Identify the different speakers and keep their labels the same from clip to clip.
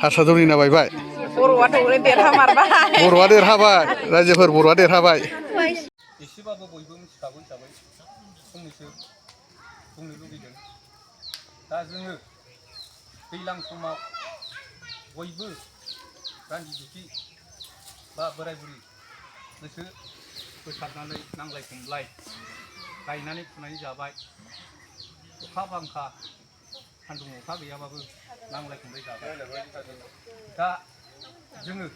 Speaker 1: हारसा दौरिना बायबाय
Speaker 2: बर'आ देरहामारबाय
Speaker 1: बर'आ देरहाबाय रायजोफोर बर'आ देरहाबाय
Speaker 3: एसेबाबो बयबो मिथिखागौ हिसाबै फंनैसो बुंनो लुबैदों दा जोङो दैज्लां समाव बयबो रानजि जुथि बा बोराय बुरि गोसो फोसाबनानै नांलाय खमलाय गायनानै फुनानै जाबाय अखा बांखा सान्दुं अखा गैयाबाबो नांलाय खमलाय जाबाय दा जोङो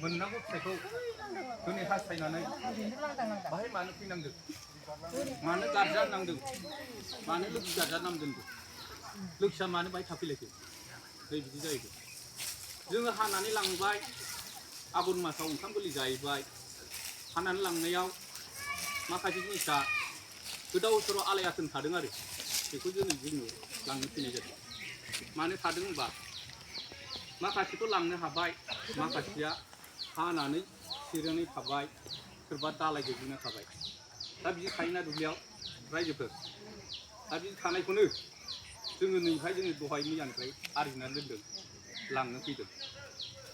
Speaker 3: मोननांगौ फिथाइखौ दिनै हास्थायनानै बाहाय मानो फैनांदों मानो गारजा नांदों मानो लोखि गारजा नांदों लोखिया मानो बाहाय थाफैलायखो नै बिदि जाहैदों जोङो हानानै लांबाय आघन मासाव ओंखाम गोरलै जाहैबाय हानानै लांनायाव माखासे जिनिसा गोदाव सोराव आलाय आथोन थादों आरो बेखौ जोङो लांनो फैनाय जादों मानो थादों होनबा माखासेखौ लांनो हाबाय माखासेया हानानै सिरिनानै थाबाय सोरबा दालाय गोग्लैना थाबाय दा बिदि थायोना दुब्लियाव रायजोफोर दा बिदि थानायखौनो जोङो नैहाय जोङो दहाय मैयानिफ्राय आरजिनानै दोनदों लांनो फैदों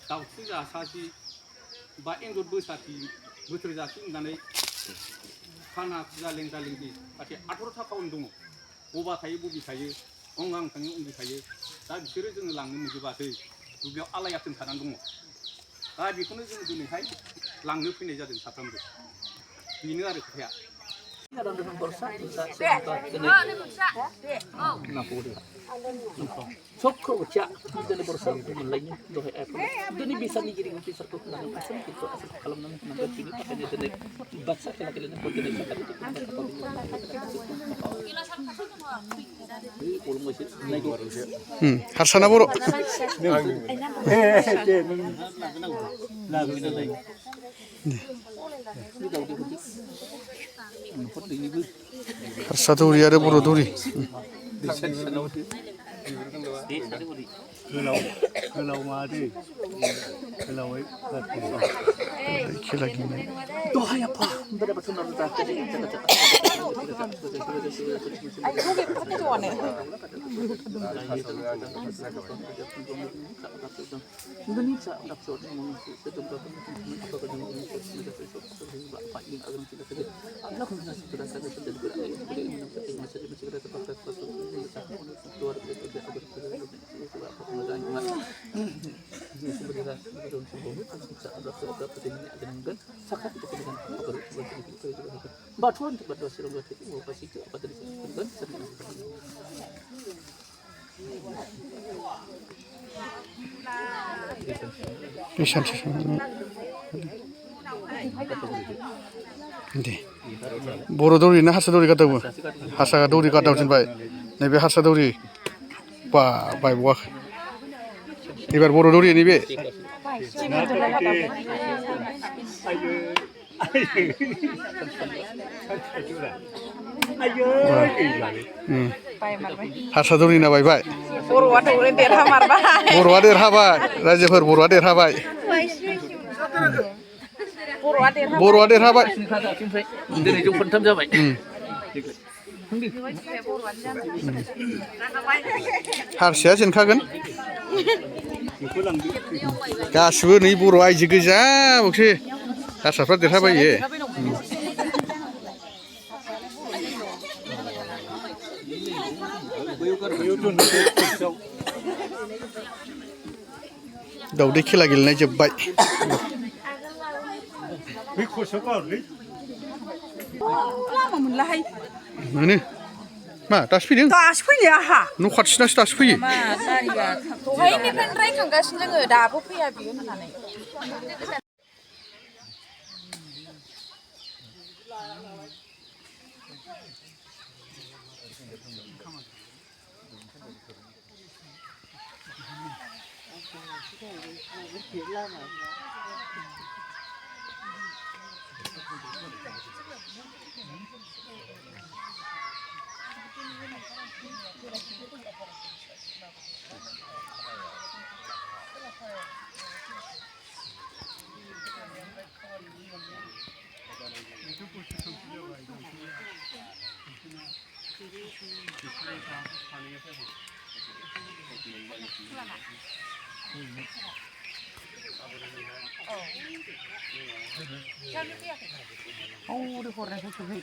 Speaker 3: दाउथु जासासि बा एन्जर बोथोर जासि होननानै खाना खुजा लेंदा लेंदि गासै 18टा खाउन दङ बबा थायो बबि थायो अंगां थाङो अंगि थायो दा बिसोरो जोङो लांनो मोनजोबासै दुब्लियाव आलाय आथोन थानानै दङ दा बेखौनो जों दिनैहाय लांनो फैनाय जादों साफ्रोमबो बेनो आरो खोथाया सबखौ खोथिया दिनै बर'सा मोनलायनो दहाय दिनै बिसारनि गिरिखौ बिसारखौ होनानै आसाम गिरिखौ आसाम खालामनानै होनांगोन बेनि थाखायनो दिनै बादसा खेला गेलेनायखौ दिनै
Speaker 1: हारसाना बर' हारसा दौरि आरो बर' दौरि
Speaker 4: गोलाव मादे गोलावै
Speaker 1: खेला गेलेनाय
Speaker 3: दहाय आफा बोराय बाथौनाव
Speaker 1: दे बर' दौरि ना हारसा दौरि गादावो हारसा दौरि गादावजेनबाय नैबे हारसा दौरि बा बायबावाखै एबार बर' दौरि नैबे हारसा दौरिना बायबाय बर'आ देरहाबाय रायजोफोर बर'आ देरहाबाय बर'आ देरहाबाय
Speaker 3: दिनै जों खनथाम जाबाय
Speaker 1: हारसाया जेनखागोन गासिबो नै बर' आइजो गोजा बावसो हारसाफ्रा देरहाबायो दाउदै खेला गेलेनाय जोब्बाय मोनो मा दासो फैदों
Speaker 2: दासो फैनाय आहा
Speaker 1: न' खाथिनासो दासो फैयो
Speaker 2: दहायनिफ्रायनो रायखांगासिनो जोङो दाबो फैया बियो होननानै Oh, udah korek itu sih.